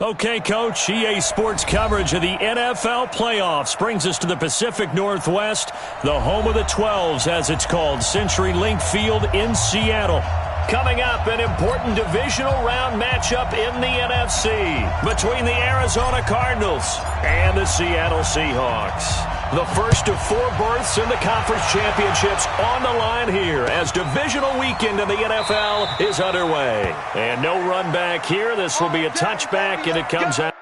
Okay, Coach, EA Sports coverage of the NFL playoffs brings us to the Pacific Northwest, the home of the 12s, as it's called, CenturyLink Field in Seattle. Coming up, an important divisional round matchup in the NFC between the Arizona Cardinals and the Seattle Seahawks. The first of 4 berths in the conference championships on the line here as divisional weekend in the NFL is underway. And no run back here. This will be a touchback, and it comes out.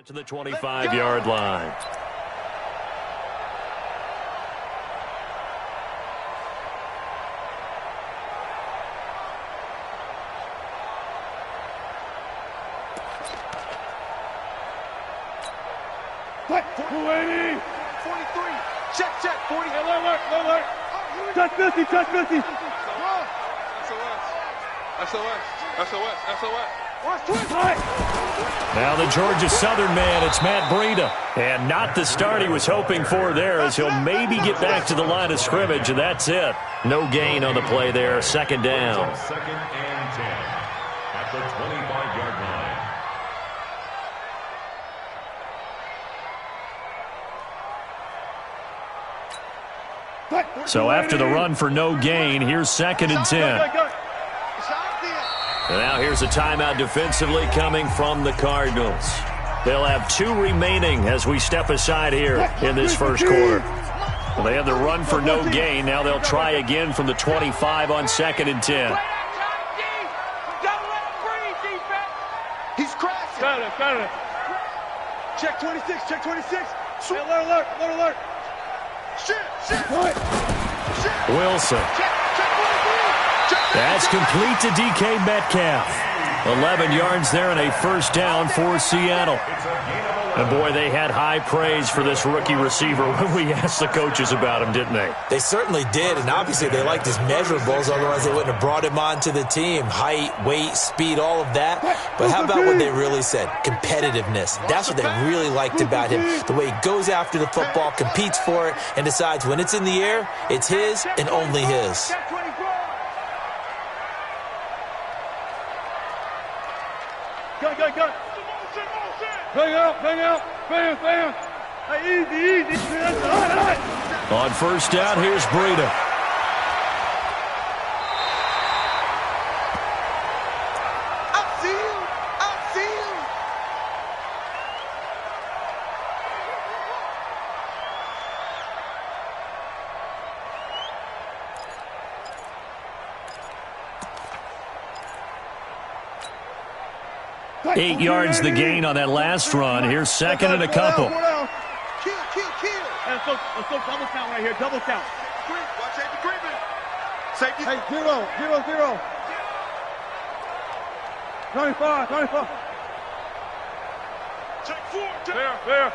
To the 25-yard line. What? 280. 43. Check. 40. Alert. Touch 50. SOS. Now the Georgia Southern man, it's Matt Breida. And not the start he was hoping for there, as he'll maybe get back to the line of scrimmage, and that's it. No gain on the play there, second down. Second and 10 at the 25-yard line. So after the run for no gain, here's second and 10. And now here's a timeout defensively coming from the Cardinals. They'll have 2 remaining as we step aside here in this first quarter. Well, they had the run for no gain. Now they'll try again from the 25 on second and 10. He's crashing. Got it. Check 26. Alert. Shit. Wilson. That's complete to DK Metcalf. 11 yards there and a first down for Seattle. And boy, they had high praise for this rookie receiver when we asked the coaches about him, didn't they? They certainly did, and obviously they liked his measurables, otherwise they wouldn't have brought him onto the team. Height, weight, speed, all of that. But how about what they really said? Competitiveness. That's what they really liked about him. The way he goes after the football, competes for it, and decides when it's in the air, it's his and only his. Go. Bang out. Hey, easy. On first down, here's Breida. I see him. Eight yards the gain on that last run. Here's second and a couple. Kill. Let's go double count right here. Double count. Watch safety creeping. Safety. Hey, 0. 25. Check 4. There.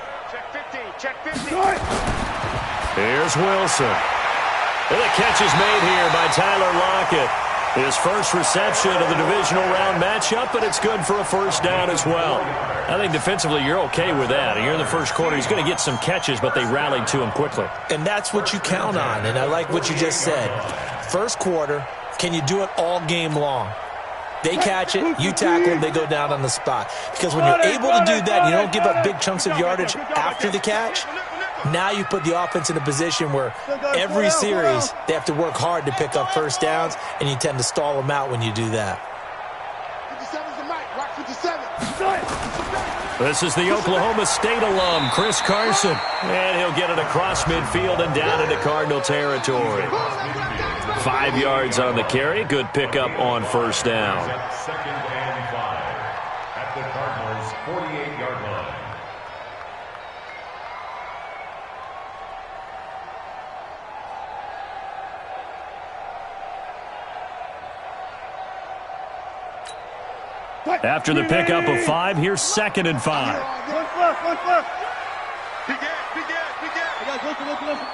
Check 15. Here's Wilson. And the catch is made here by Tyler Lockett. His first reception of the divisional round matchup, and it's good for a first down as well. I think defensively you're okay with that. Here in the first quarter, he's going to get some catches, but they rallied to him quickly. And that's what you count on, and I like what you just said. First quarter, can you do it all game long? They catch it, you tackle them, they go down on the spot. Because when you're able to do that, you don't give up big chunks of yardage after the catch. Now you put the offense in a position where every series they have to work hard to pick up first downs, and you tend to stall them out when you do that. 57's the mic. Rock 57. This is the Oklahoma State alum, Chris Carson. And he'll get it across midfield and down into Cardinal territory. 5 yards on the carry. Good pickup on first down. Second and 5 at the Cardinals' 48-yard line. After the pickup of 5, here's second and 5. One left. Big ass. Listen.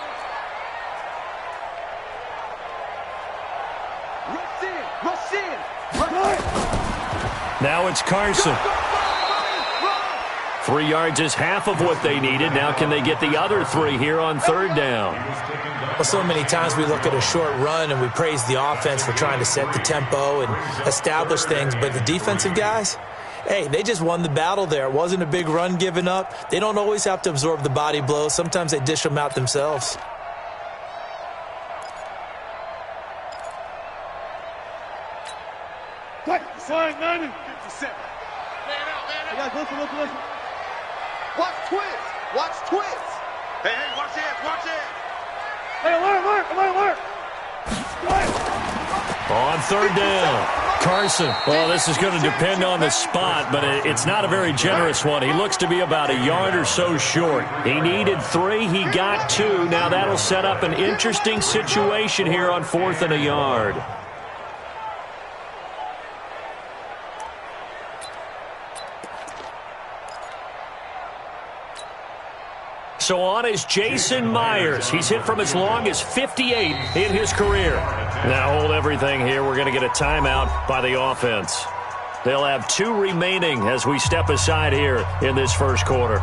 Rush in. Now it's Carson. 3 yards is half of what they needed. Now can they get the other 3 here on third down? Well, so many times we look at a short run and we praise the offense for trying to set the tempo and establish things, but the defensive guys, hey, they just won the battle there. It wasn't a big run given up. They don't always have to absorb the body blows. Sometimes they dish them out themselves. Fine, 90. 57. Listen. Watch twist. Hey, watch it. Hey, alert. On third down, Carson. Well, this is going to depend on the spot, but it's not a very generous one. He looks to be about a yard or so short. He needed 3. He got 2. Now that'll set up an interesting situation here on 4th and a yard. So on is Jason Myers. He's hit from as long as 58 in his career. Now hold everything here. We're going to get a timeout by the offense. They'll have 2 remaining as we step aside here in this first quarter.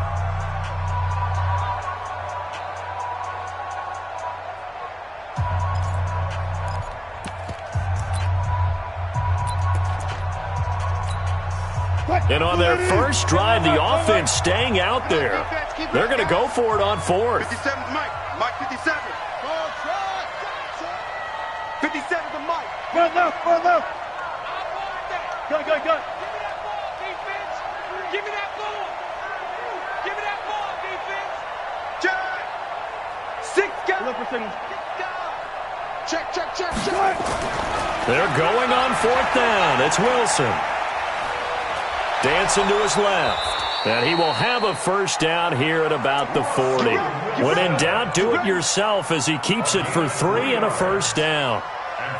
And on their first drive, the offense staying out there. They're going to go for it on 4th. 57's Mike 57. 57's the Mike. Run left. Go. Give me that ball, defense. Give me that ball, defense. Jack. 6 guys. Look for signals. Check. They're going on 4th down. It's Wilson. Dancing to his left. And he will have a first down here at about the 40. When in doubt, do it yourself as he keeps it for 3 and a first down.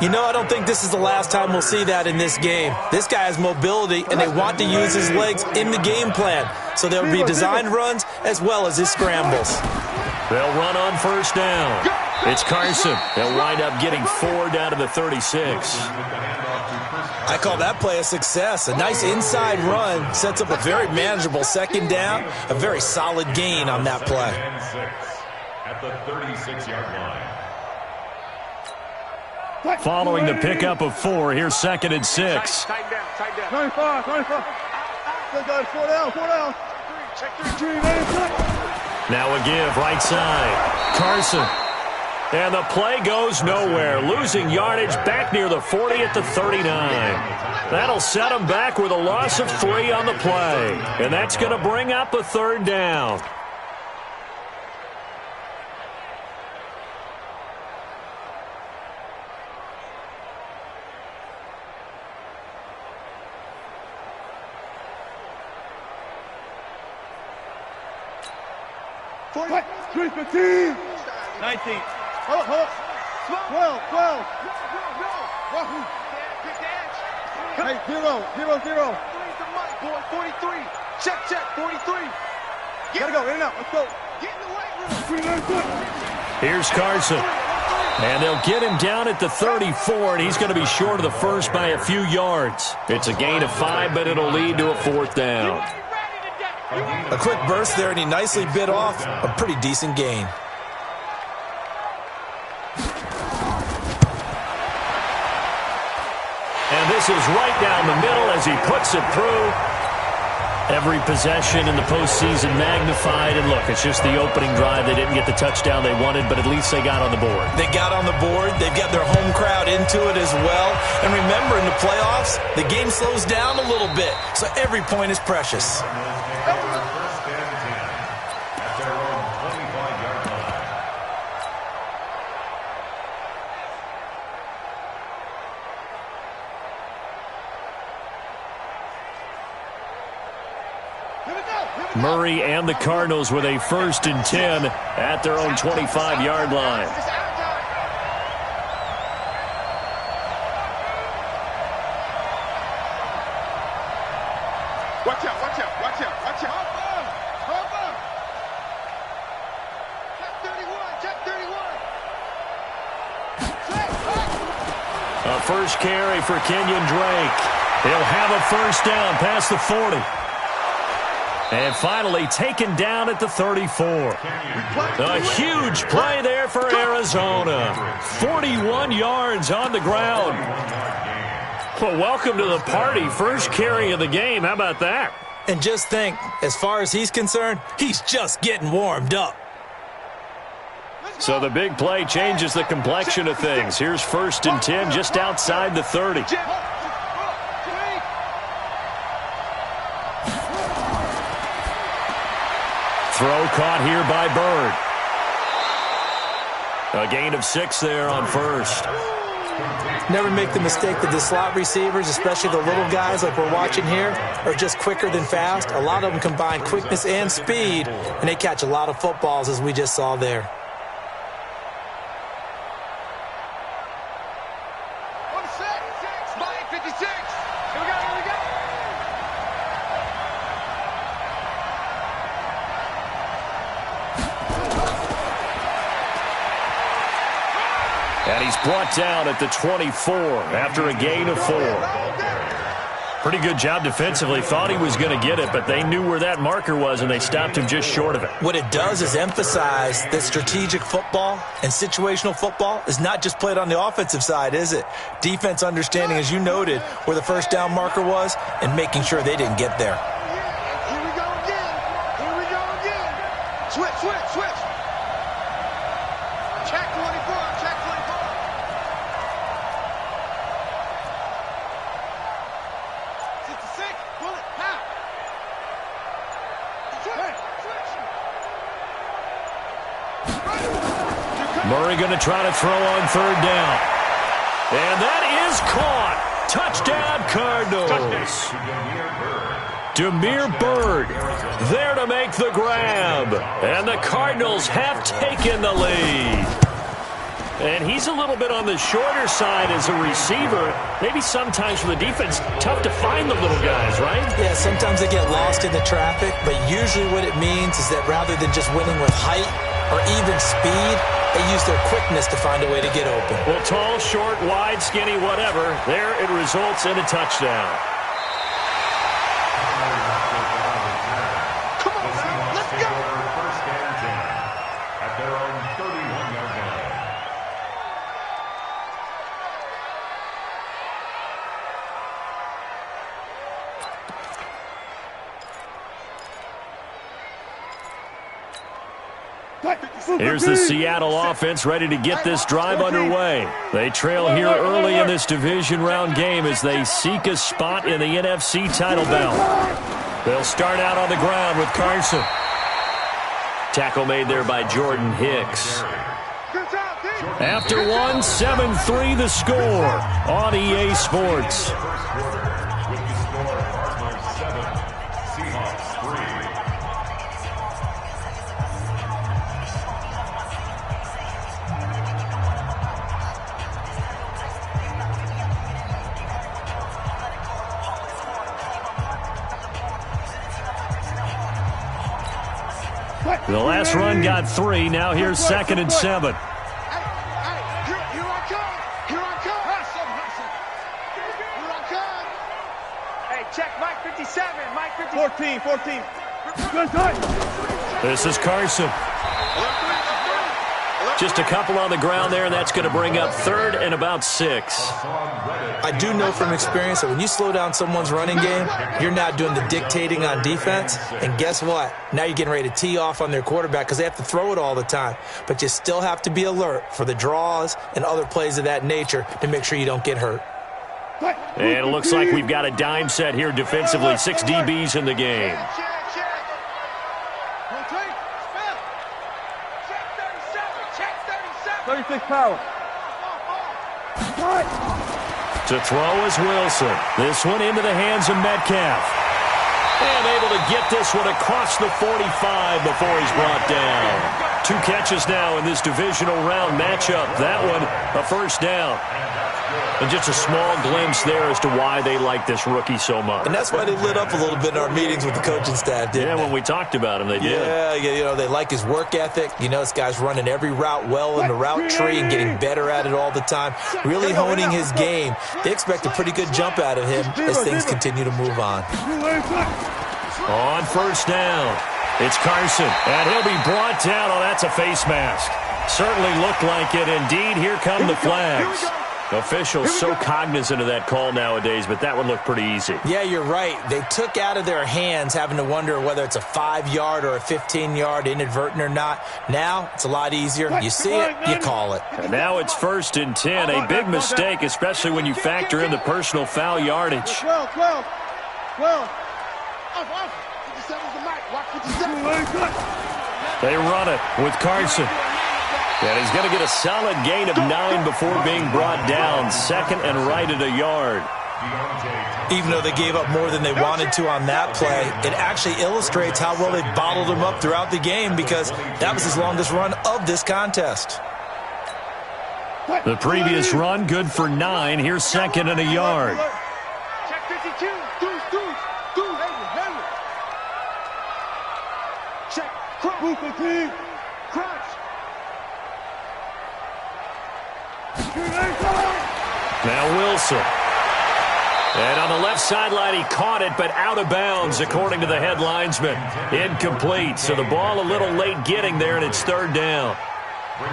You know, I don't think this is the last time we'll see that in this game. This guy has mobility, and they want to use his legs in the game plan. So there will be designed runs as well as his scrambles. They'll run on first down. It's Carson. They'll wind up getting 4 down to the 36. I call that play a success. A nice inside run sets up a very manageable second down, a very solid gain on that play. At the 36-yard line. Following the pickup of 4, here's second and 6. Tighten down. 25. Good guys, 4 down. Check 3. Now a give, right side. Carson. And the play goes nowhere. Losing yardage back near the 40 at the 39. That'll set him back with a loss of 3 on the play. And that's going to bring up a third down. Fight. 3-15. 19. Hold up. 12. Hey, 0. 43. Check. 43. Gotta go. In and out. Let's go. Get in the weight room. Here's Carson. And they'll get him down at the 34, and he's going to be short of the first by a few yards. It's a gain of 5, but it'll lead to a 4th down. A quick burst there, and he nicely bit off a pretty decent gain. And this is right down the middle as he puts it through. Every possession in the postseason magnified. And look, it's just the opening drive. They didn't get the touchdown they wanted, but at least they got on the board. They got on the board. They've got their home crowd into it as well. And remember, in the playoffs, the game slows down a little bit, so every point is precious. Murray and the Cardinals with a 1st and 10 at their own 25-yard line. Watch out, watch out, watch out, watch out. Check 31. A first carry for Kenyon Drake. He'll have a 1st down past the 40. And finally taken down at the 34. A huge play there for Arizona. 41 yards on the ground. Well, welcome to the party. First carry of the game. How about that? And just think, as far as he's concerned, he's just getting warmed up. So the big play changes the complexion of things. Here's 1st and 10 just outside the 30. Throw caught here by Bird. A gain of 6 there on 1st. Never make the mistake that the slot receivers, especially the little guys like we're watching here, are just quicker than fast. A lot of them combine quickness and speed, and they catch a lot of footballs, as we just saw there. And he's brought down at the 24 after a gain of 4. Pretty good job defensively. Thought he was going to get it, but they knew where that marker was, and they stopped him just short of it. What it does is emphasize that strategic football and situational football is not just played on the offensive side, is it? Defense understanding, as you noted, where the 1st down marker was and making sure they didn't get there. Here we go again. Here we go again. Switch, switch, switch. Check 24. Check 24. 66. Pull it. Pow. Murray going to try to throw on 3rd down. And that is caught. Touchdown, Cardinals. Damiere Byrd there to make the grab. And the Cardinals have taken the lead. And he's a little bit on the shorter side as a receiver. Maybe sometimes for the defense, tough to find the little guys, right? Yeah, sometimes they get lost in the traffic, but usually what it means is that rather than just winning with height or even speed, they use their quickness to find a way to get open. Well, tall, short, wide, skinny, whatever, there it results in a touchdown. Come on, man. Let's go. 1st and 10 at their own 31-yard line. Here's the Seattle offense ready to get this drive underway. They trail here early in this division round game as they seek a spot in the NFC title bout. They'll start out on the ground with Carson. Tackle made there by Jordan Hicks. After one, 7-3 the score on EA Sports. With the score, Cardinals 7, Seahawks 3. The last run got 3. Now here's 2nd and 7. Here I come. Here I come. Here I come. Hey, check Mike 57. Mike 57. 14. This is Carson. Just a couple on the ground there, and that's going to bring up 3rd and about 6. I do know from experience that when you slow down someone's running game, you're not doing the dictating on defense. And guess what? Now you're getting ready to tee off on their quarterback because they have to throw it all the time. But you still have to be alert for the draws and other plays of that nature to make sure you don't get hurt. And it looks like we've got a dime set here defensively. 6 DBs in the game. Check. 36 power. To throw is Wilson. This one into the hands of Metcalf. And able to get this one across the 45 before he's brought down. 2 catches now in this divisional round matchup. That one, a first down. And just a small glimpse there as to why they like this rookie so much. And that's why they lit up a little bit in our meetings with the coaching staff, didn't they? When we talked about him, they did. Yeah, you know, they like his work ethic. You know, this guy's running every route well in the route tree and getting better at it all the time, really honing his game. They expect a pretty good jump out of him as things continue to move on. On first down, it's Carson, and he'll be brought down. Oh, that's a face mask. Certainly looked like it. Indeed, here come the flags. Officials so cognizant of that call nowadays, but that one looked pretty easy. Yeah, you're right. They took out of their hands having to wonder whether it's a 5-yard or a 15-yard, inadvertent or not. Now, it's a lot easier. You see it, you call it. And now it's 1st and 10. A big mistake, especially when you factor in the personal foul yardage. 12. Off. 57's the mic. Watch 57. They run it with Carson. And he's going to get a solid gain of 9 before being brought down. 2nd and right at a yard. Even though they gave up more than they wanted to on that play, it actually illustrates how well they bottled him up throughout the game because that was his longest run of this contest. The previous run, good for 9. Here's 2nd and a yard. Check 52. Deuce. Check. Crunch. Now Wilson. And on the left sideline, he caught it, but out of bounds, according to the head linesman. Incomplete. So the ball a little late getting there, and it's 3rd down.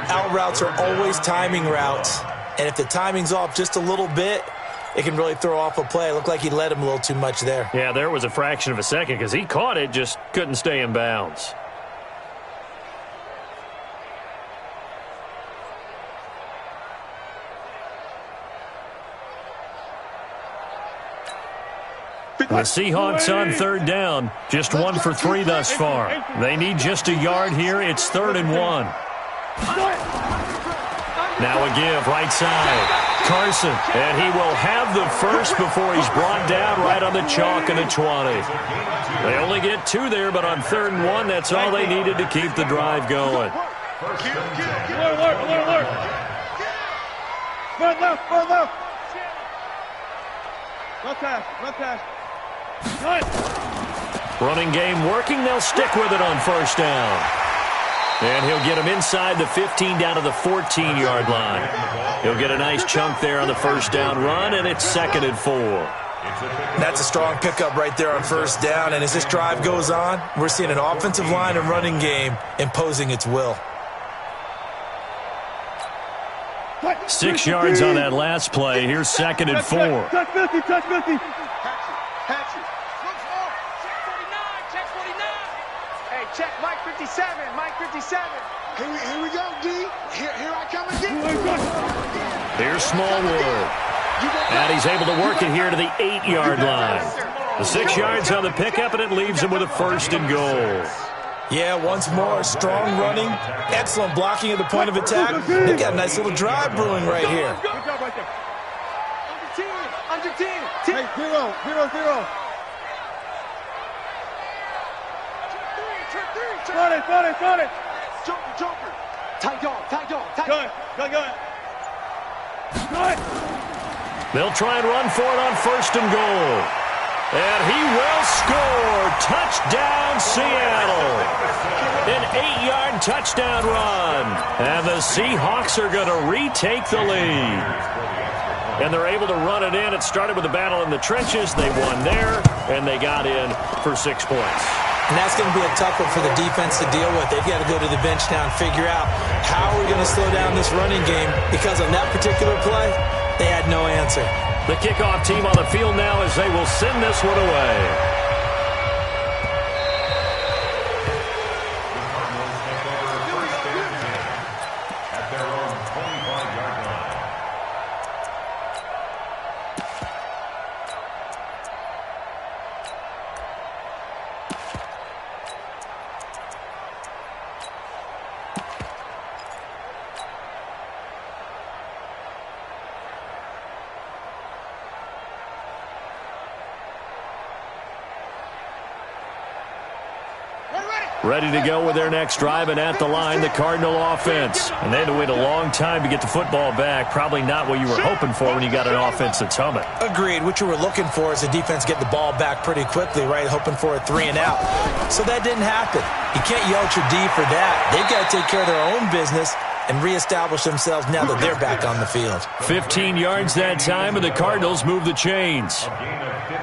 Out routes are always timing routes. And if the timing's off just a little bit, it can really throw off a play. It looked like he led him a little too much there. Yeah, there was a fraction of a second because he caught it, just couldn't stay in bounds. The Seahawks on 3rd down, just 1 for 3 thus far. They need just a yard here. It's 3rd and 1. Now a give, right side. Carson, and he will have the first before he's brought down right on the chalk in the 20. They only get 2 there, but on 3rd and 1, that's all they needed to keep the drive going. Alert. Run left. Run pass. Running game working. They'll stick with it on 1st down. And he'll get him inside the 15 down to the 14-yard line. He'll get a nice chunk there on the 1st down run, and it's 2nd and 4. That's a strong pickup right there on 1st down. And as this drive goes on, we're seeing an offensive line and running game imposing its will. 6 yards on that last play. Here's 2nd and 4. Touch 50. Hatch it. Check 49. Hey, check Mike 57. Here we go, D. Here I come again. Here's Smallwood. And he's able to work it here to the 8-yard line. The 6 yards on the pickup, and it leaves him with a 1st and goal. Yeah, once more, strong running, excellent blocking at the point of attack. They've got a nice little drive brewing right here. Good job right there. Under 10. Hey, 0. Got it. Joker. Tight dog. Go. They'll try and run for it on 1st and goal. And he will score. Touchdown, Seattle. An 8-yard touchdown run. And the Seahawks are going to retake the lead. And they're able to run it in. It started with a battle in the trenches. They won there, and they got in for 6 points. And that's going to be a tough one for the defense to deal with. They've got to go to the bench now and figure out how are we going to slow down this running game, because on that particular play, they had no answer. The kickoff team on the field now as they will send this one away. Ready to go with their next drive, and at the line, the Cardinal offense. And they had to wait a long time to get the football back. Probably not what you were hoping for when you got an offense that's humming. Agreed. What you were looking for is the defense get the ball back pretty quickly, right? Hoping for a 3 and out. So that didn't happen. You can't yell at your D for that. They've got to take care of their own business and reestablish themselves now that they're back on the field. 15 yards that time, and the Cardinals move the chains.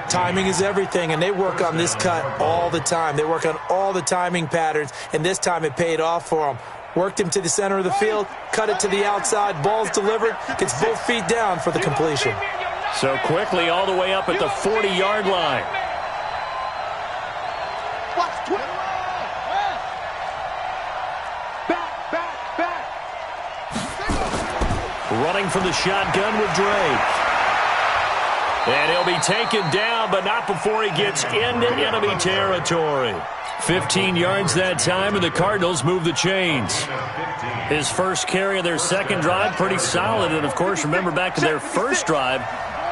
Timing is everything, and they work on this cut all the time. They work on all the timing patterns, and this time it paid off for them. Worked him to the center of the field, cut it to the outside, ball's delivered, gets both feet down for the completion. So quickly all the way up at the 40-yard line. Running from the shotgun with Drake. And he'll be taken down, but not before he gets into enemy territory. 15 yards that time, and the Cardinals move the chains. His first carry of their second drive, pretty solid. And, of course, remember back to their first drive,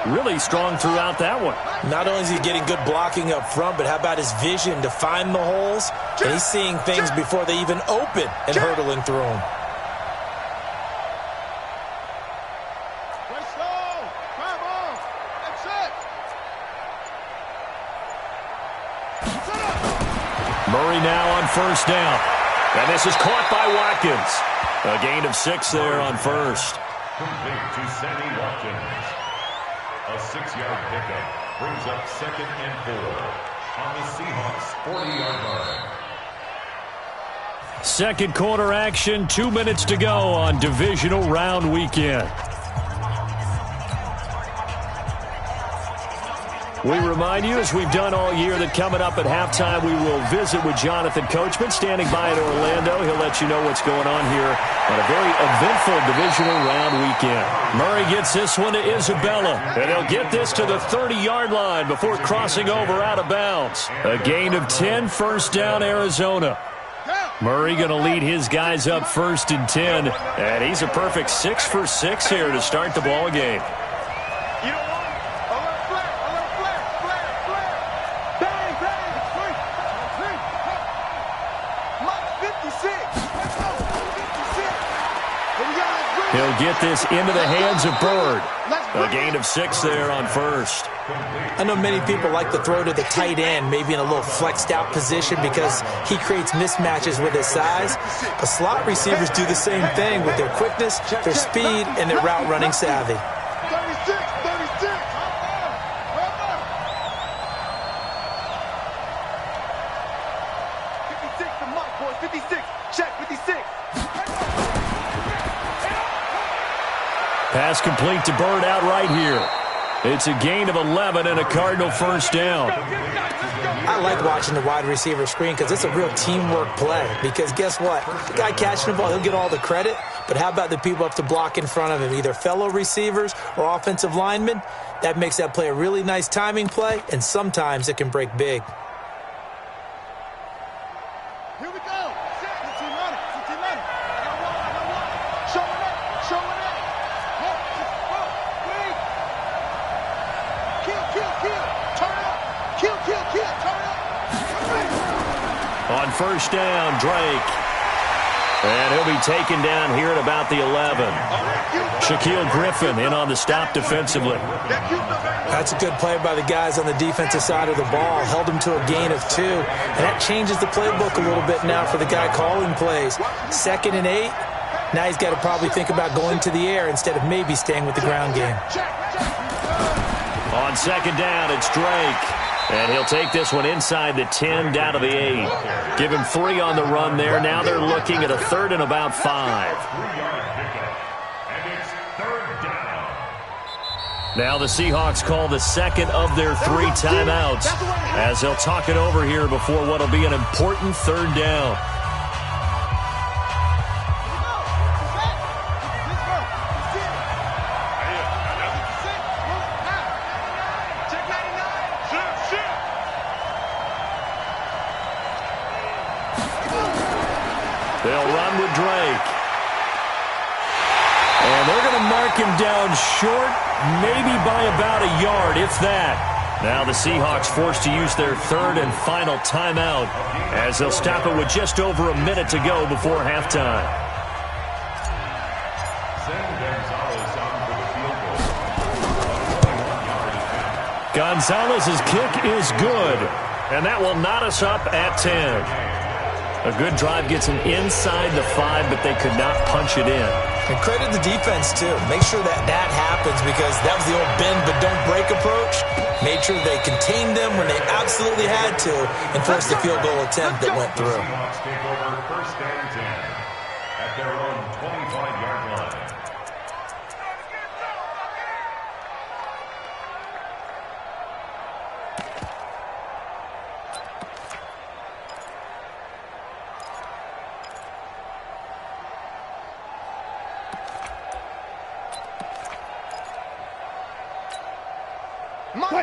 really strong throughout that one. Not only is he getting good blocking up front, but how about his vision to find the holes? And he's seeing things before they even open and hurdling through them. Murray now on first down. And this is caught by Watkins. A gain of 6 there on first. Complete to Sammy Watkins. A 6-yard pickup brings up 2nd and 4 on the Seahawks 40-yard line. Second quarter action, 2 minutes to go on divisional round weekend. We remind you, as we've done all year, that coming up at halftime, we will visit with Jonathan Coachman, standing by in Orlando. He'll let you know what's going on here on a very eventful divisional round weekend. Murray gets this one to Isabella, and he'll get this to the 30-yard line before crossing over out of bounds. A gain of 10, first down, Arizona. Murray going to lead his guys up 1st and 10, and he's a perfect 6 for 6 here to start the ball game. He'll get this into the hands of Bird. A gain of 6 there on first. I know many people like to throw to the tight end, maybe in a little flexed out position because he creates mismatches with his size. But slot receivers do the same thing with their quickness, their speed, and their route running savvy. 56, check, 56. Pass complete to Bird out right here. It's a gain of 11 and a Cardinal first down. I like watching the wide receiver screen because it's a real teamwork play. Because guess what? The guy catching the ball, he'll get all the credit. But how about the people up to block in front of him, either fellow receivers or offensive linemen? That makes that play a really nice timing play, and sometimes it can break big. Here we go. It's a team running. It's a team running. I got one. Showing up. Showing up. Wait. Kill. Turn up. Kill. Turn up. On first down, Drake. And he'll be taken down here at about the 11. Shaquille Griffin in on the stop defensively. That's a good play by the guys on the defensive side of the ball. Held him to a gain of 2. And that changes the playbook a little bit now for the guy calling plays. 2nd and 8. Now he's got to probably think about going to the air instead of maybe staying with the ground game. On second down, it's Drake. And he'll take this one inside the 10, down to the 8. Give him 3 on the run there. Now they're looking at a 3rd and about 5. And it's 3rd down. Now the Seahawks call the second of their 3 timeouts as they'll talk it over here before what will be an important 3rd down. They'll run with Drake. And they're going to mark him down short, maybe by about a yard, if that. Now the Seahawks forced to use their third and final timeout as they'll stop it with just over a minute to go before halftime. Gonzalez's kick is good, and that will knot us up at 10. A good drive gets them inside the 5, but they could not punch it in. And credit the defense, too. Make sure that happens because that was the old bend but don't break approach. Made sure they contained them when they absolutely had to and forced the field goal attempt that went through. The Seahawks take over first and 10 at their own 25-yard line.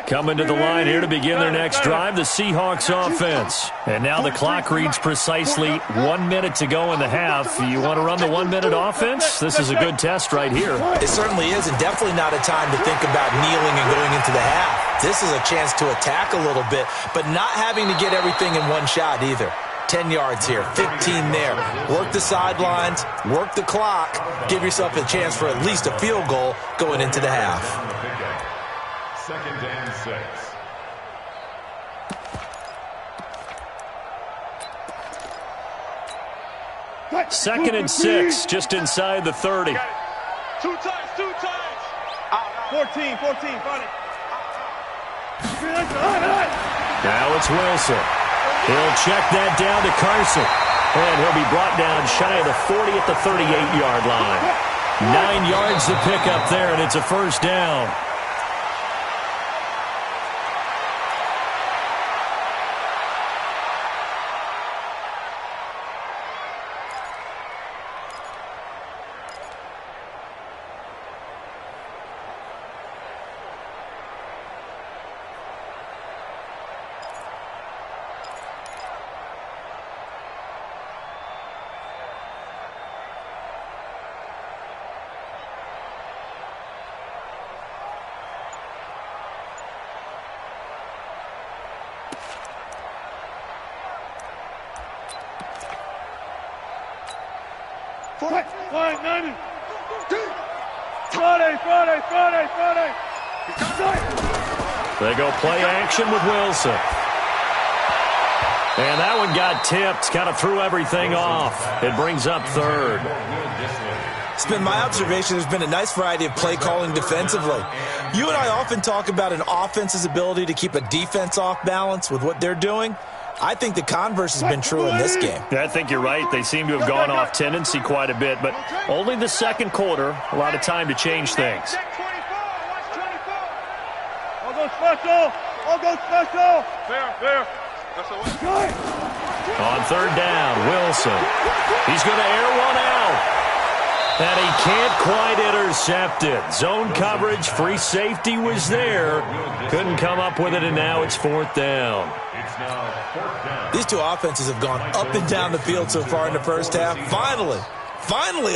Coming to the line here to begin their next drive, the Seahawks offense. And now the clock reads precisely 1 minute to go in the half. You want to run the 1 minute offense? This is a good test right here. It certainly is, and definitely not a time to think about kneeling and going into the half. This is a chance to attack a little bit, but not having to get everything in one shot either. 10 yards here, 15 there. Work the sidelines, work the clock, give yourself a chance for at least a field goal going into the half. Second and 6. Second and 6, just inside the 30. Two times. 14, find it. Now it's Wilson. He'll check that down to Carson. And he'll be brought down shy of the 40 at the 38-yard line. 9 yards to pick up there, and it's a first down. Friday. They go play action with Wilson. And that one got tipped, kind of threw everything off. It brings up third. It's been my observation there's been a nice variety of play calling defensively. You and I often talk about an offense's ability to keep a defense off balance with what they're doing. I think the converse has been true in this game. Yeah, I think you're right. They seem to have gone off tendency quite a bit, but only the second quarter, a lot of time to change things. I'll go special. Fair. On third down, Wilson. He's going to air one out. And he can't quite intercept it. Zone coverage, free safety was there. Couldn't come up with it, and now it's fourth down. These two offenses have gone up and down the field so far in the first half. Finally,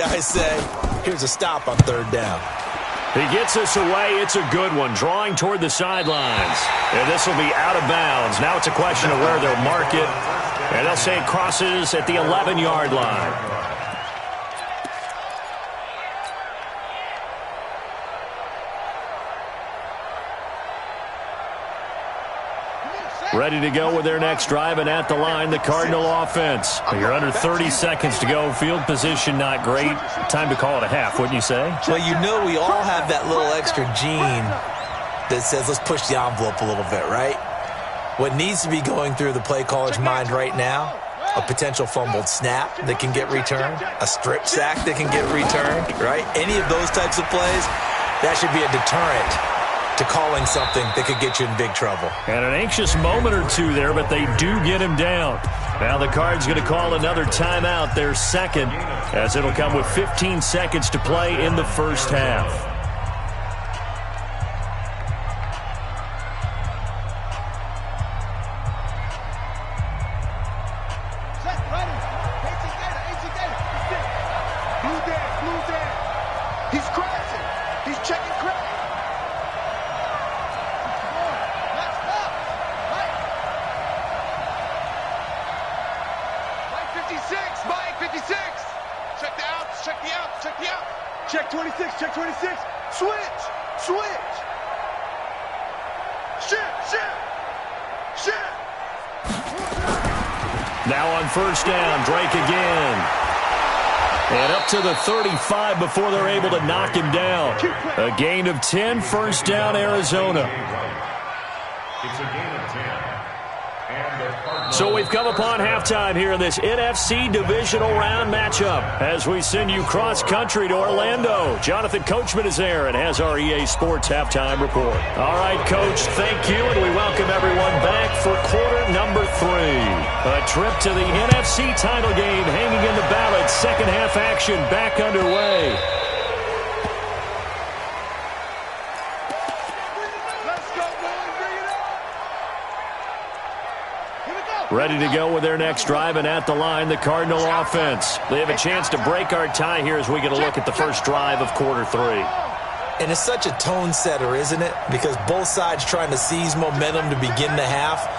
I say, here's a stop on third down. He gets us away. It's a good one. Drawing toward the sidelines. And this will be out of bounds. Now it's a question of where they'll mark it. And they'll say it crosses at the 11-yard line. Ready to go with their next drive, and at the line, the Cardinal offense. You're under 30 seconds to go. Field position not great. Time to call it a half, wouldn't you say? Well, you know we all have that little extra gene that says let's push the envelope a little bit, right? What needs to be going through the play caller's mind right now, a potential fumbled snap that can get returned, a strip sack that can get returned, right? Any of those types of plays, that should be a deterrent to calling something that could get you in big trouble. And an anxious moment or two there, but they do get him down. Now the Cards going to call another timeout, their second, as it'll come with 15 seconds to play in the first half. He's crashing. He's checking crash. Check 26, check 26. Switch, switch. Shift. Now on first down, Drake again. And up to the 35 before they're able to knock him down. A gain of 10, first down, Arizona. It's a gain of 10. So we've come upon halftime here in this NFC divisional round matchup as we send you cross-country to Orlando. Jonathan Coachman is there and has our EA Sports halftime report. All right, Coach, thank you, and we welcome everyone back for quarter number 3. A trip to the NFC title game hanging in the balance. Second half action back underway. Ready to go with their next drive, and at the line, the Cardinal offense. They have a chance to break our tie here as we get a look at the first drive of quarter 3. And it's such a tone setter, isn't it? Because both sides trying to seize momentum to begin the half.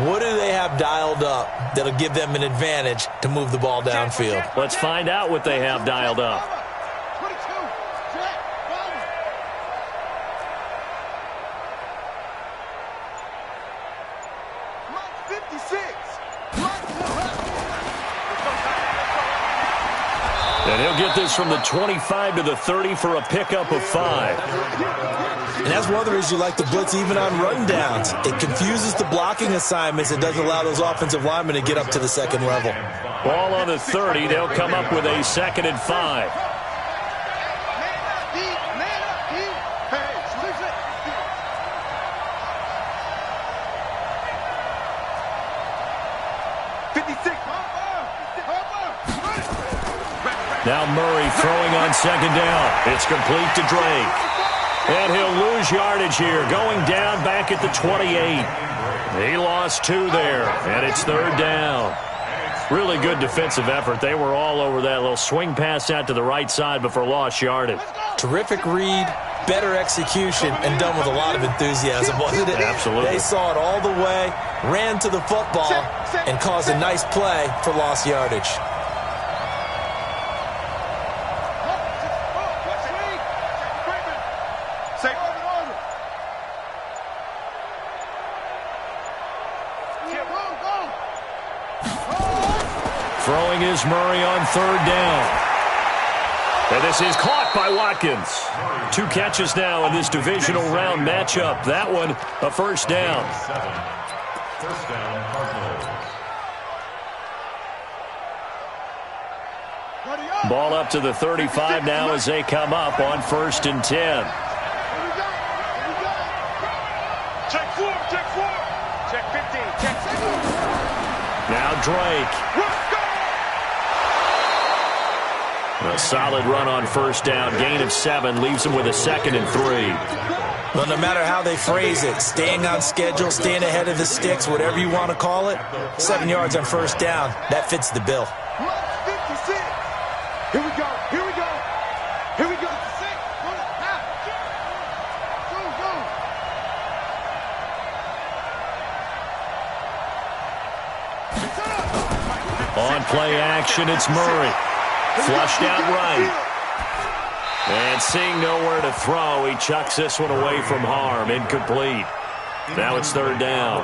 What do they have dialed up that'll give them an advantage to move the ball downfield? Let's find out what they have dialed up. 22, check, 56. And he'll get this from the 25 to the 30 for a pickup of 5. And that's one of the reasons you like the blitz even on rundowns. It confuses the blocking assignments. It doesn't allow those offensive linemen to get up to the second level. Ball on the 30. They'll come up with a 2nd and 5. Now Murray throwing on 2nd down. It's complete to Drake. And he'll lose yardage here, going down back at the 28. He lost 2 there, and it's 3rd down. Really good defensive effort. They were all over that little swing pass out to the right side before lost yardage. Terrific read, better execution, and done with a lot of enthusiasm, wasn't it? Absolutely. They saw it all the way, ran to the football, and caused a nice play for lost yardage. Throwing is Murray on 3rd down. And this is caught by Watkins. 2 catches now in this divisional round matchup. That one, a first down. First down, Cardinals. Ball up to the 35 now as they come up on 1st and 10. Check 4, check 4. Check 15, check 6. Now Drake. A solid run on first down. Gain of 7 leaves them with a 2nd and 3. Well, no matter how they phrase it, staying on schedule, staying ahead of the sticks, whatever you want to call it, 7 yards on first down, that fits the bill. 56. Here we go. Here we go. Here we go. 6. Go. On play action, it's Murray. Flushed out right. And seeing nowhere to throw, he chucks this one away from harm. Incomplete. Now it's 3rd down.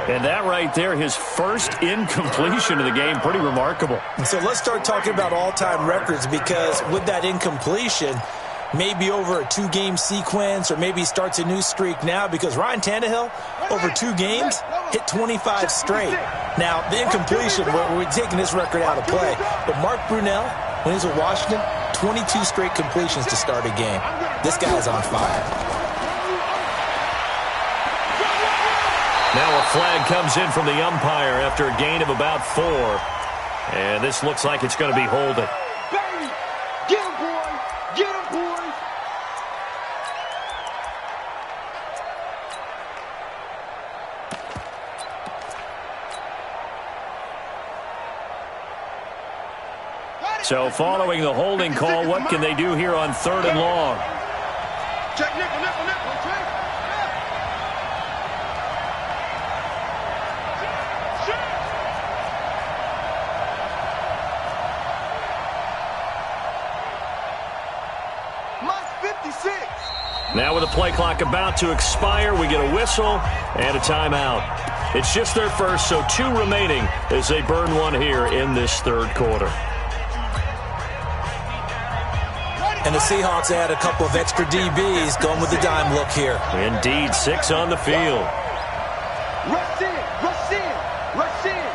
And that right there, his first incompletion of the game, pretty remarkable. So let's start talking about all-time records, because with that incompletion, maybe over a 2-game sequence, or maybe he starts a new streak now, because Ryan Tannehill, over 2 games, hit 25 straight. Now, the incompletion, we're taking this record out of play, but Mark Brunell, when he was at Washington, 22 straight completions to start a game. This guy's on fire. Now a flag comes in from the umpire after a gain of about 4. And this looks like it's going to be holding. Get him, boy! Get him, boy! So following the holding call, what can they do here on 3rd and long? Check nickel, nickel, nickel, check. Now with the play clock about to expire, we get a whistle and a timeout. It's just their first, so 2 remaining as they burn one here in this third quarter. And the Seahawks add a couple of extra DBs going with the dime look here. Indeed, 6 on the field. Rush in, rush in, rush in.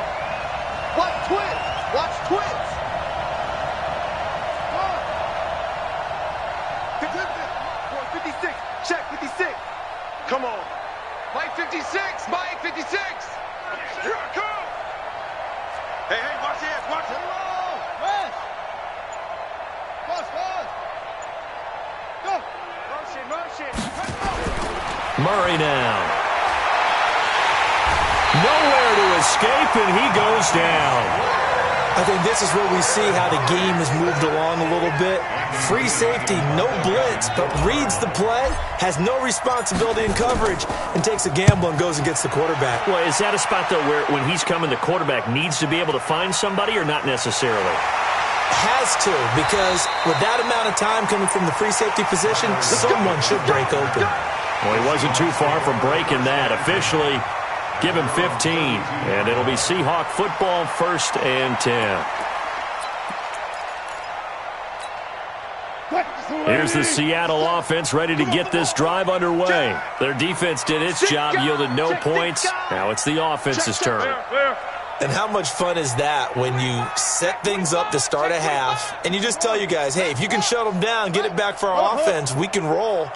Watch twins, watch twins. 56, check 56. Come on. Mike 56, Mike 56. Here I come. Hey, watch this, watch it. Rush. Rush. Go. Rush it. Murray now. Nowhere to escape, and he goes down. I think this is where we see how the game has moved along a little bit. Free safety, no blitz, but reads the play, has no responsibility in coverage, and takes a gamble and goes and gets the quarterback. Well, is that a spot, though, where when he's coming, the quarterback needs to be able to find somebody or not necessarily? Has to, because with that amount of time coming from the free safety position, someone should break open. Well, he wasn't too far from breaking that. Officially, give him 15, and it'll be Seahawk football, 1st and 10. Here's the Seattle offense ready to get this drive underway. Their defense did its job, yielded no points. Now it's the offense's turn. And how much fun is that when you set things up to start a half, and you just tell you guys, hey, if you can shut them down, get it back for our offense, we can roll.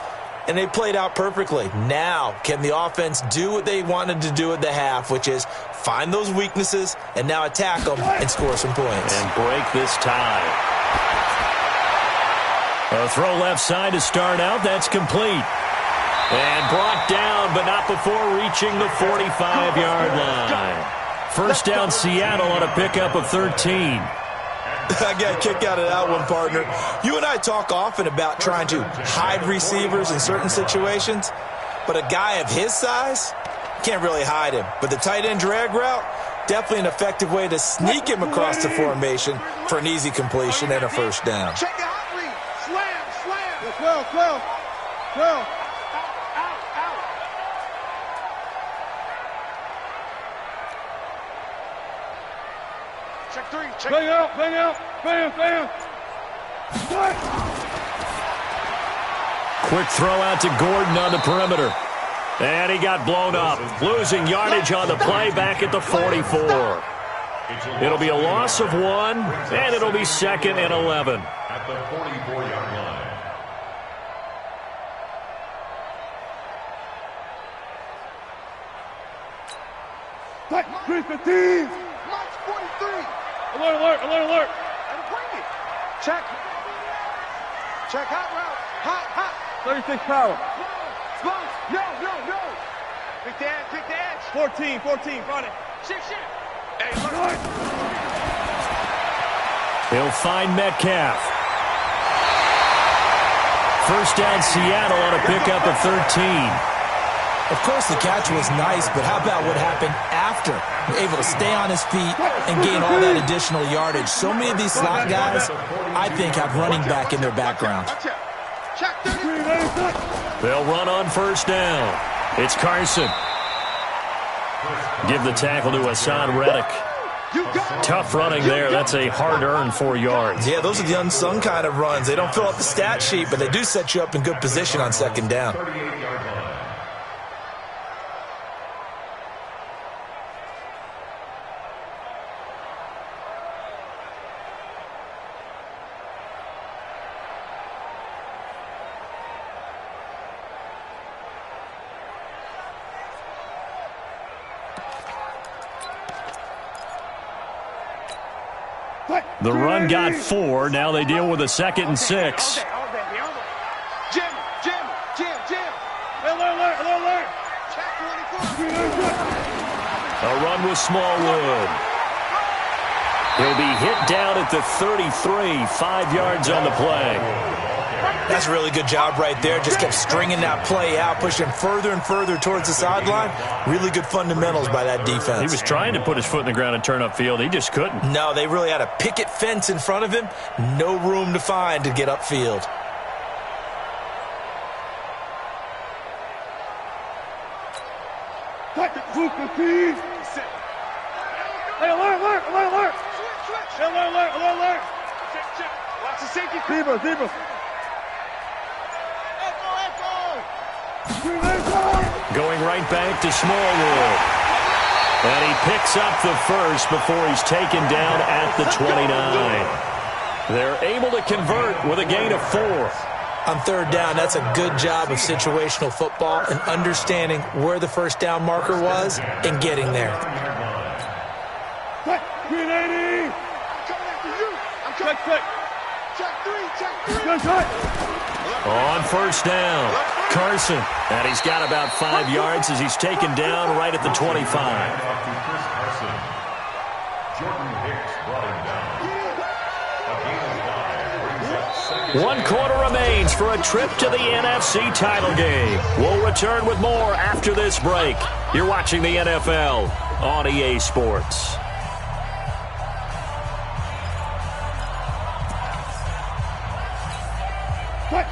And they played out perfectly. Now, can the offense do what they wanted to do at the half, which is find those weaknesses and now attack them and score some points. And break this tie. A throw left side to start out. That's complete. And brought down, but not before reaching the 45-yard line. First down, Seattle on a pickup of 13. I got a kick out of that one, partner. You and I talk often about trying to hide receivers in certain situations, but a guy of his size can't really hide him. But the tight end drag route, definitely an effective way to sneak him across the formation for an easy completion and a first down. Check the hot read. Slam. 12. Check 3. Check. Bang out. Bam. Quick throw out to Gordon on the perimeter. And he got blown up. Losing yardage on the play back at the 44. It'll be a loss of 1, and it'll be 2nd and 11. At the 44-yard line. Mike 315. Mike 43. Alert. And bring it. Check hot route. Hot. 36 power. No. Pick the edge. 14, front it. Shit. Hey, look. He'll find Metcalf. First down, Seattle on a pickup of 13. Of course, the catch was nice, but how about what happened after? Able to stay on his feet and gain all that additional yardage. So many of these slot guys, I think, have running back in their background. They'll run on first down. It's Carson. Give the tackle to Hassan Reddick. Tough running there. That's a hard-earned 4 yards. Yeah, those are the unsung kind of runs. They don't fill up the stat sheet, but they do set you up in good position on second down. 38-yard line. The run got 4. Now they deal with a 2nd and 6. Jim. Alert. A run with Smallwood. He'll be hit down at the 33, 5 yards on the play. That's a really good job right there. Just kept stringing that play out, pushing further and further towards the sideline. Really good fundamentals by that defense. He was trying to put his foot in the ground and turn upfield. He just couldn't. No, they really had a picket fence in front of him. No room to find to get upfield. Hey, alert! Switch! Hey, alert! Check. Watch the safety. Zebra. Going right back to Smallwood. And he picks up the first before he's taken down at the 29. They're able to convert with a gain of 4. On third down, that's a good job of situational football and understanding where the first down marker was and getting there. Green 80! I'm coming after you! Check 3! On first down, Carson. And he's got about 5 yards as he's taken down right at the 25. Jordan Hicks brought him down. A gain of 5 brings up 1 quarter remains for a trip to the NFC title game. We'll return with more after this break. You're watching the NFL on EA Sports.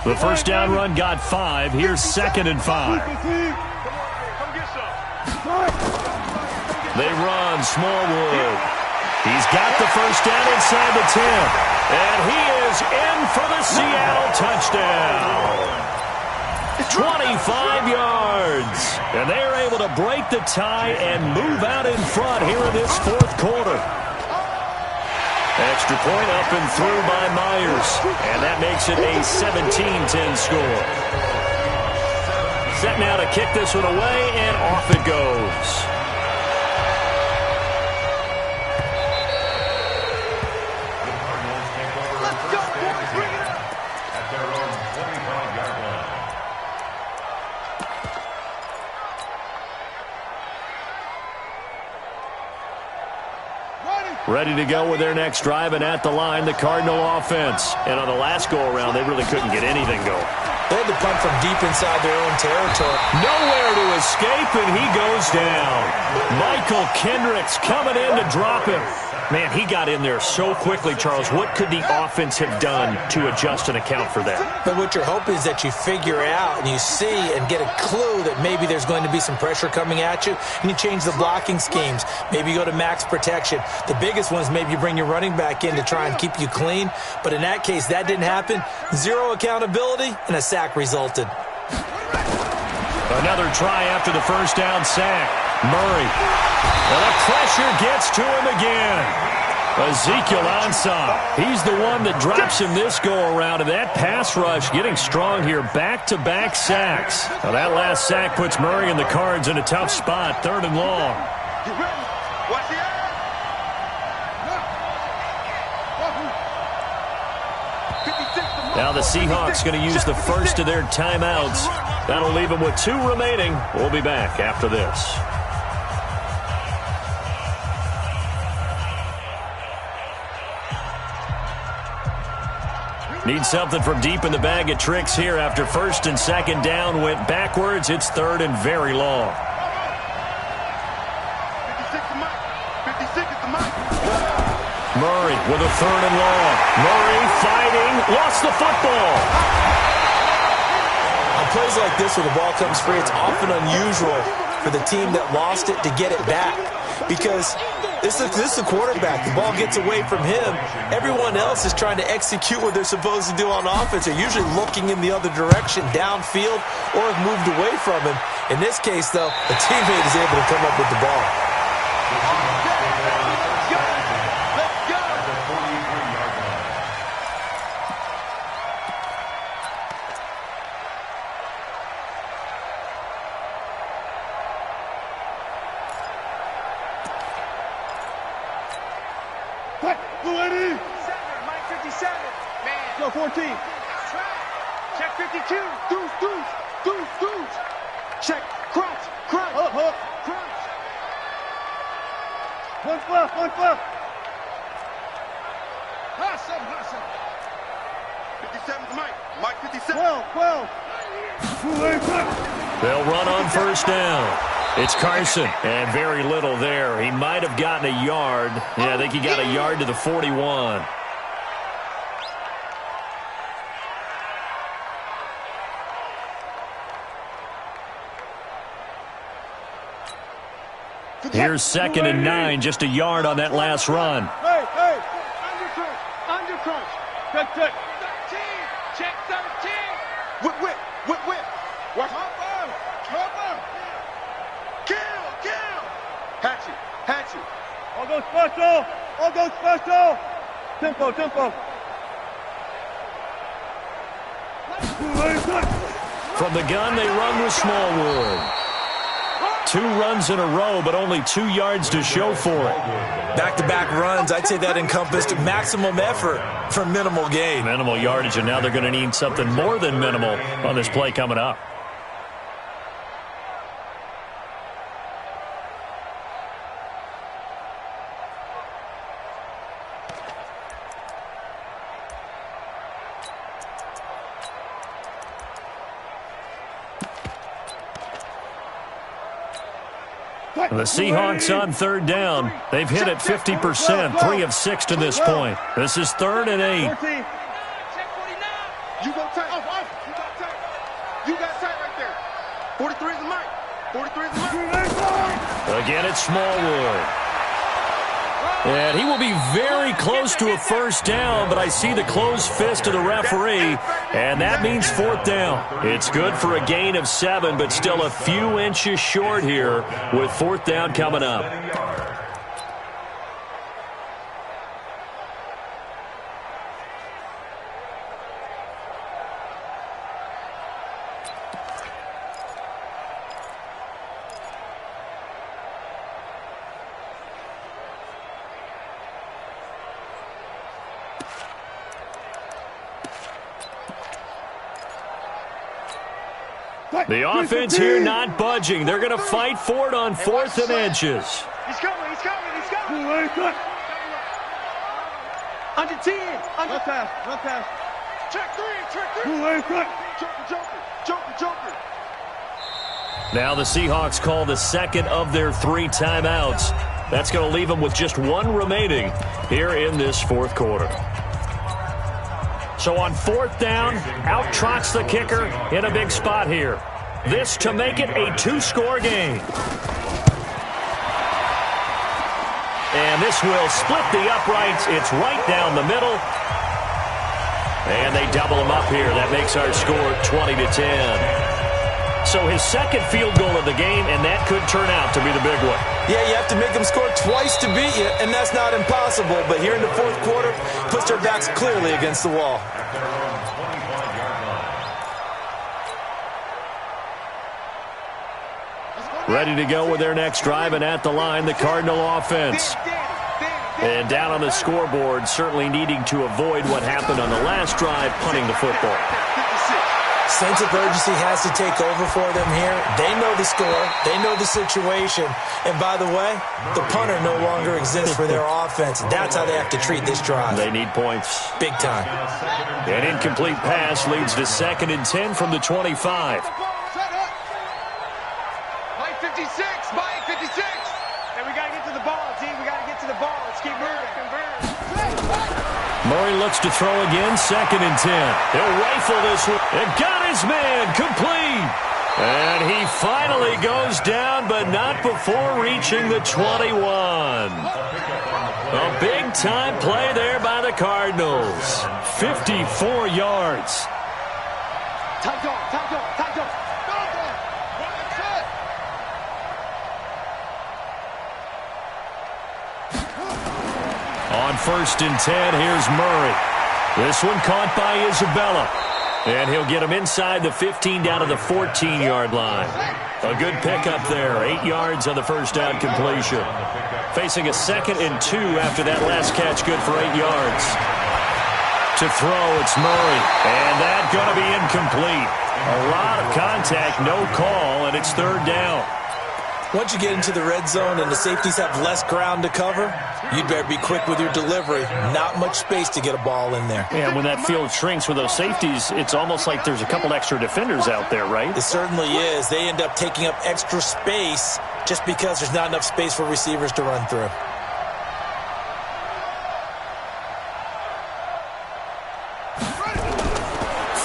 The first down run got 5. Here's 2nd and 5. They run Smallwood. He's got the first down inside the 10. And he is in for the Seattle touchdown. 25 yards. And they're able to break the tie and move out in front here in this 4th quarter. Extra point up and through by Myers. And that makes it a 17-10 score. Set now to kick this one away, and off it goes. Let's go, boys! Bring it up! At their own 25-yard line. Ready to go with their next drive, and at the line, the Cardinal offense. And on the last go-around, they really couldn't get anything going. They had to punt from deep inside their own territory. Nowhere to escape, and he goes down. Michael Kendricks coming in to drop him. Man, he got in there so quickly, Charles. What could the offense have done to adjust and account for that? But what you're hoping is that you figure out and you see and get a clue that maybe there's going to be some pressure coming at you, and you change the blocking schemes. Maybe you go to max protection. The biggest one is maybe you bring your running back in to try and keep you clean. But in that case, that didn't happen. 0 accountability, and a sack resulted. Another try after the first down sack. Murray. And the pressure gets to him again. Ezekiel Ansah. He's the one that drops him this go-around. And that pass rush getting strong here. Back-to-back sacks. Now that last sack puts Murray and the Cards in a tough spot. 3rd and long. Watch the Now the Seahawks going to use the first of their timeouts. That'll leave them with 2 remaining. We'll be back after this. Need something from deep in the bag of tricks here after 1st and 2nd down went backwards. It's 3rd and very long. 56 at the mic. Murray with a 3rd and long. Murray fighting. Lost the football. On plays like this where the ball comes free, it's often unusual for the team that lost it to get it back. Because this is the quarterback. The ball gets away from him. Everyone else is trying to execute what they're supposed to do on offense. They're usually looking in the other direction, downfield, or have moved away from him. In this case, though, a teammate is able to come up with the ball. Mike 57. Man. Go 14. Check 52. Deuce. Check. Crunch. Hook. Crunch. One fluff. Hustle. 57's Mike 57. 12. They'll run on first down. It's Carson, and very little there. He might have gotten a yard. Yeah, I think he got a yard to the 41. Here's 2nd and 9, just a yard on that last run. Hey, hey, under crunch. Check. 13, check 13. Whip. Watch. Cover. Kill. Hatchet. All go special. Tempo. From the gun, they run with Smallwood. 2 runs in a row, but only 2 yards to show for it. Back-to-back runs, I'd say that encompassed maximum effort for minimal gain. Minimal yardage, and now they're going to need something more than minimal on this play coming up. The Seahawks on 3rd down. They've hit it 50%, 3 of 6 to this point. This is 3rd and 8. You go tight. You got tight right there. 43 is the mic. Again, it's Smallwood. And he will be very close to a first down, but I see the closed fist of the referee, and that means 4th down. It's good for a gain of 7, but still a few inches short here with 4th down coming up. The offense here not budging. They're going to fight for it on 4th and inches. He's coming. Under 10. Run pass. Check 3. Joker. Now the Seahawks call the 2nd of their 3 timeouts. That's going to leave them with just 1 remaining here in this 4th quarter. So on 4th down, out trots the kicker in a big spot here. This to make it a 2-score game. And this will split the uprights. It's right down the middle. And they double him up here. That makes our score 20-10. So his 2nd field goal of the game, and that could turn out to be the big one. Yeah, you have to make them score twice to beat you, and that's not impossible. But here in the 4th quarter, puts their backs clearly against the wall. Ready to go with their next drive, and at the line, the Cardinal offense. And down on the scoreboard, certainly needing to avoid what happened on the last drive, punting the football. Sense of urgency has to take over for them here. They know the score. They know the situation. And by the way, the punter no longer exists for their offense. That's how they have to treat this drive. They need points. Big time. An incomplete pass leads to 2nd and 10 from the 25. Mike 56. And we got to get to the ball, team. Let's keep moving. Murray looks to throw again, 2nd and 10. He'll rifle this one. And got his man complete. And he finally goes down, but not before reaching the 21. A big-time play there by the Cardinals. 54 yards. Tight dog. On 1st and 10, here's Murray. This one caught by Isabella. And he'll get him inside the 15 down to the 14-yard line. A good pickup there. 8 yards on the first down completion. Facing a 2nd and 2 after that last catch, good for 8 yards. To throw, it's Murray. And that's going to be incomplete. A lot of contact, no call, and it's 3rd down. Once you get into the red zone and the safeties have less ground to cover, you'd better be quick with your delivery. Not much space to get a ball in there. And when that field shrinks with those safeties, it's almost like there's a couple extra defenders out there, right? It certainly is. They end up taking up extra space just because there's not enough space for receivers to run through.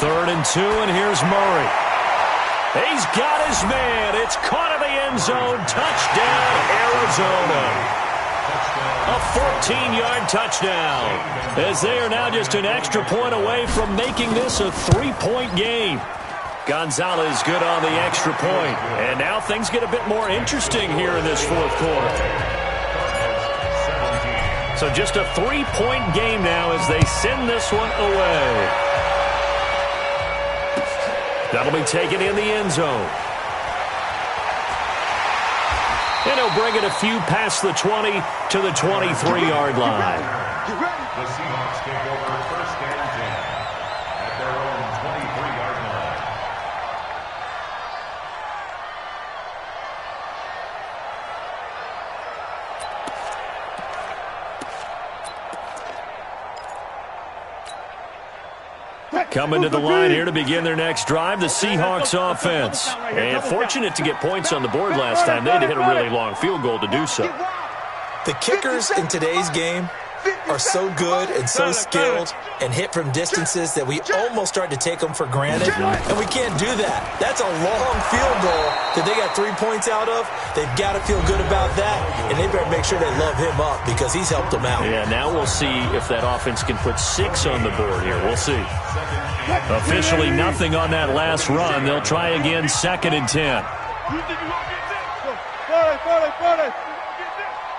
Third and 2, and here's Murray. He's got his man. It's caught in the end end zone. Touchdown, Arizona. A 14-yard touchdown, as they are now just an extra point away from making this a 3-point game. Gonzalez good on the extra point. And now things get a bit more interesting here in this fourth quarter. So just a 3-point game now as they send this one away. That'll be taken in the end zone. And he'll bring it a few past the 20 to the 23-yard line. The Seahawks take over first and 10 at their own 23-yard line. Coming to the line here to begin their next drive, the Seahawks offense. And fortunate to get points on the board last time. They had to hit a really long field goal to do so. The kickers in today's game are so good and so skilled and hit from distances that we almost start to take them for granted, and we can't do that. That's a long field goal that they got 3 points out of. They've got to feel good about that, and they better make sure they love him up because he's helped them out. Yeah, now we'll see if that offense can put 6 on the board here. We'll see. Officially nothing on that last run. They'll try again, 2nd and 10.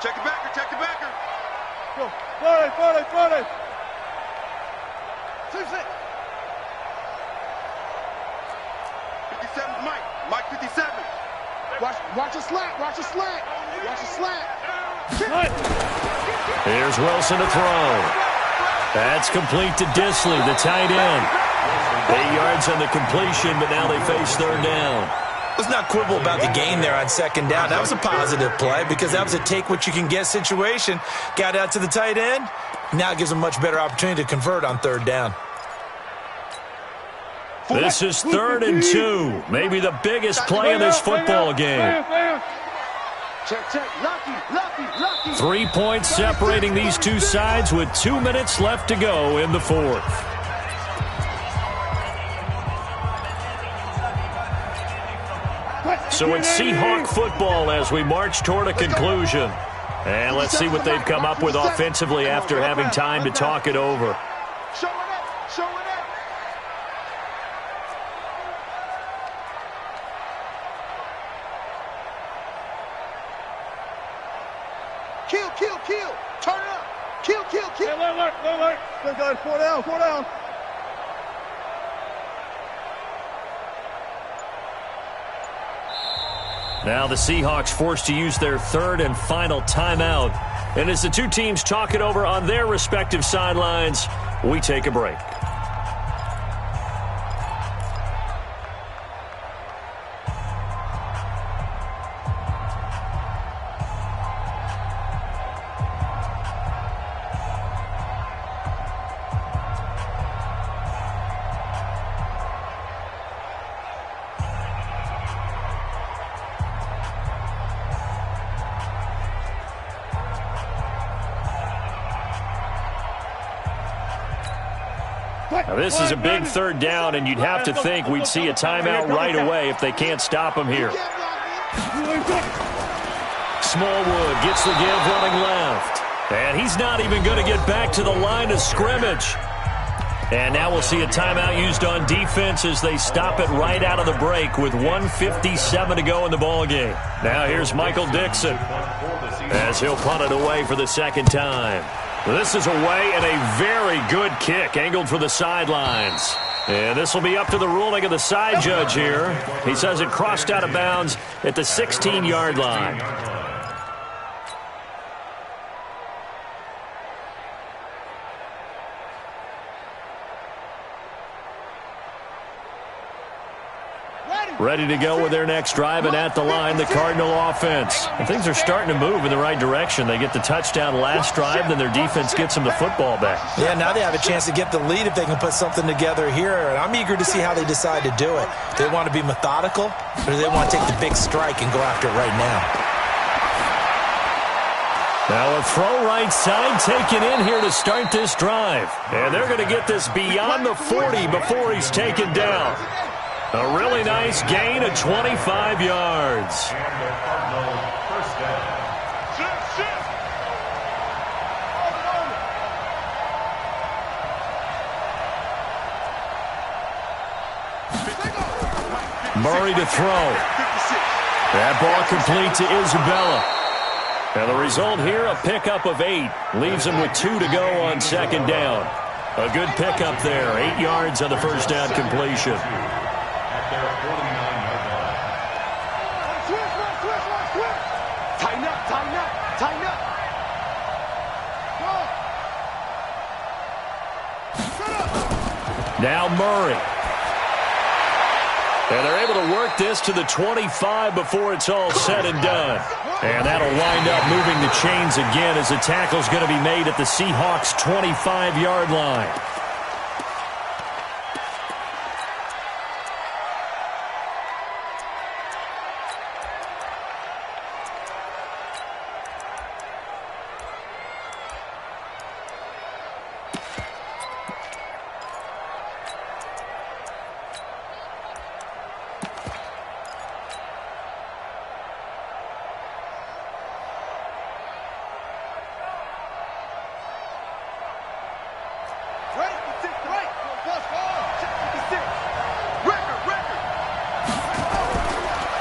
Check the backer, check the backer. Go. 40. 57 Mike. Mike 57. Watch a slant. Watch a slant. Here's Wilson to throw. That's complete to Disley, the tight end. 8 yards on the completion, but now they face 3rd down. Let's not quibble about the gain there on 2nd down. That was a positive play because that was a take-what-you-can-get situation. Got out to the tight end. Now it gives them a much better opportunity to convert on 3rd down. This is 3rd and 2. Maybe the biggest play in this football game. Check. Lucky. 3 points separating these two sides with 2 minutes left to go in the fourth. So it's Seahawk football as we march toward a conclusion. And let's see what they've come up with offensively after having time to talk it over. Show it up. Kill. Turn it up. Kill. Hey, look. Good guys, 4 down. Now the Seahawks forced to use their 3rd and final timeout. And as the two teams talk it over on their respective sidelines, we take a break. Now, this is a big 3rd down, and you'd have to think we'd see a timeout right away if they can't stop him here. Smallwood gets the give running left. And he's not even going to get back to the line of scrimmage. And now we'll see a timeout used on defense as they stop it right out of the break with 1:57 to go in the ballgame. Now here's Michael Dixon as he'll punt it away for the 2nd time. This is away and a very good kick angled for the sidelines. And this will be up to the ruling of the side judge here. He says it crossed out of bounds at the 16-yard line. Ready to go with their next drive, and at the line, the Cardinal offense. And things are starting to move in the right direction. They get the touchdown last drive, then their defense gets them the football back. Yeah, now they have a chance to get the lead if they can put something together here. And I'm eager to see how they decide to do it. Do they want to be methodical, or do they want to take the big strike and go after it right now? Now a throw right side taken in here to start this drive. And they're going to get this beyond the 40 before he's taken down. A really nice gain of 25 yards. And the Cardinals first down. Murray to throw. That ball complete to Isabella. And the result here, a pickup of 8. Leaves him with 2 to go on second down. A good pickup there. 8 yards on the first down completion. At their 49-yard line. Tighten up, tighten up, tighten up. Now Murray. And they're able to work this to the 25 before it's all said and done. And that'll wind up moving the chains again as the tackle's going to be made at the Seahawks' 25-yard line.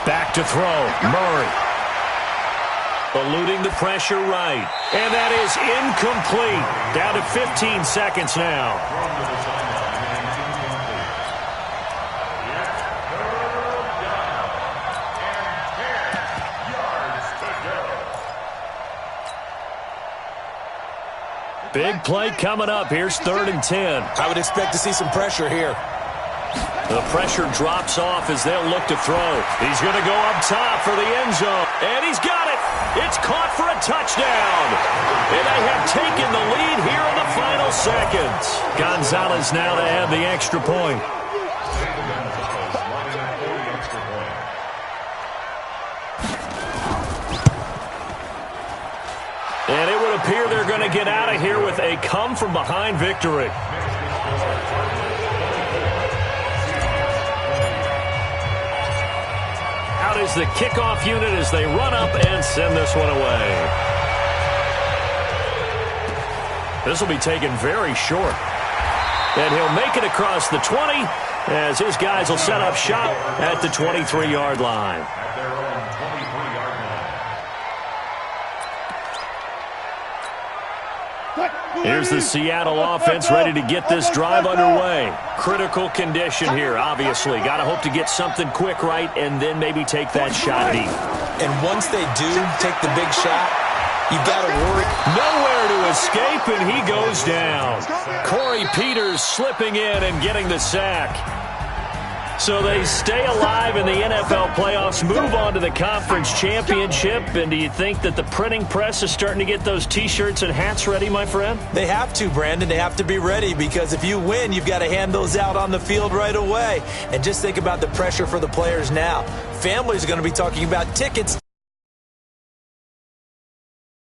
Back to throw, Murray. Eluding the pressure right. And that is incomplete. Down to 15 seconds now. Thrown to the sideline and incomplete. Yet third down and 10 yards to go. Big play coming up. Here's 3rd and 10. I would expect to see some pressure here. The pressure drops off as they'll look to throw. He's going to go up top for the end zone. And he's got it. It's caught for a touchdown. And they have taken the lead here in the final seconds. Gonzalez now to add the extra point. Gonzalez lining up for the extra point. And it would appear they're going to get out of here with a come-from-behind victory. Out is the kickoff unit as they run up and send this one away. This will be taken very short. And he'll make it across the 20 as his guys will set up shop at the 23-yard line. At their own 23-yard line. Here's the Seattle offense ready to get this drive underway. Critical condition here, obviously. Got to hope to get something quick right and then maybe take that shot deep. And once they do take the big shot, you've got to worry. Nowhere to escape, and he goes down. Corey Peters slipping in and getting the sack. So they stay alive in the NFL playoffs, move on to the conference championship. And do you think that the printing press is starting to get those T-shirts and hats ready, my friend? They have to, Brandon. They have to be ready because if you win, you've got to hand those out on the field right away. And just think about the pressure for the players now. Families are going to be talking about tickets